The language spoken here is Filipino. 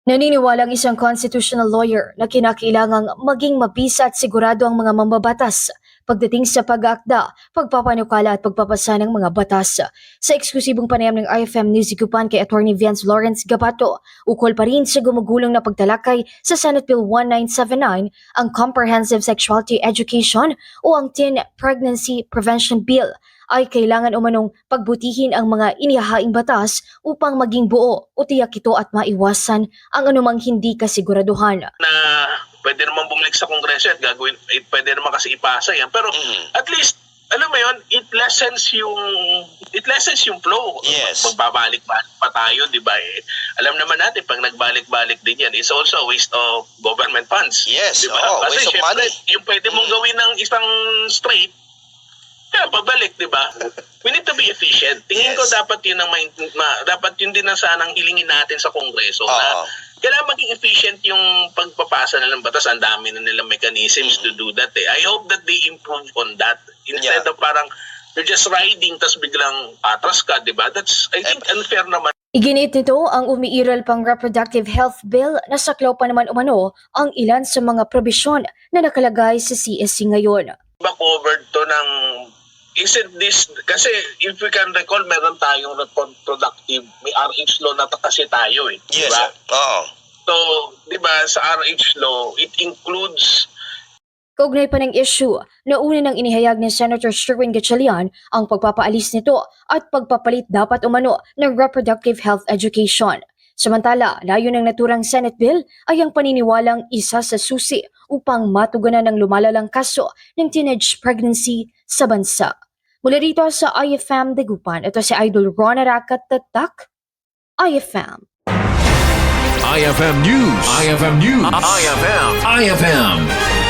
Naniniwala ang isang constitutional lawyer na kinakailangang maging mabisa at sigurado ang mga mambabatas pagdating sa pag-aakda, pagpapanukala at pagpapasa ng mga batas. Sa eksklusibong panayam ng IFM News Igupan kay Attorney Vince Lawrence Gabato, ukol pa rin sa gumugulong na pagtalakay sa Senate Bill 1979, ang Comprehensive Sexuality Education o ang Teen Pregnancy Prevention Bill ay kailangan umanong pagbutihin ang mga inihahaing batas upang maging buo o tiyak ito at maiwasan ang anumang hindi kasiguraduhan. Na pwede naman bumalik sa Kongreso at gagawin, pwede naman kasi ipasa yan. Pero at least, alam mo yun, it lessens yung flow. Yes. Magbabalik-balik pa tayo, di ba? Alam naman natin, pag nagbalik-balik din yan, it's also a waste of government funds. Yes, diba? waste of syempre, money. yung pwede mong gawin ng isang straight, kaya pabalik, di ba? We need to be efficient. Tingin ko dapat yun dapat yun din ang sanang hilingin natin sa Kongreso na kailangan maging efficient yung pagpapasa na ng batas. Ang dami na nilang mechanisms to do that. I hope that they improve on that. Instead of parang you're just riding tas biglang atras ka, di ba? That's, I think, unfair naman. Iginit nito ang umiiral pang reproductive health bill na saklaw pa naman umano ang ilan sa mga probisyon na nakalagay sa CSC ngayon. Ba covered to ng isn't this, kasi if we can recall, meron tayong reproductive, may RH law na kasi tayo eh. Yes, diba? So, di ba, sa RH law, it includes. Kaugnay pa ng issue na una nang inihayag ni Senator Sherwin Gatchalian ang pagpapaalis nito at pagpapalit dapat umano ng reproductive health education. Samantala, layo ng naturang Senate bill ay ang paniniwalang isa sa susi upang matugunan ng lumalalang kaso ng teenage pregnancy sa bansa. Mula rito sa IFM Dagupan, ito si Idol Ron Aracatatak, IFM. IFM News. IFM News. IFM.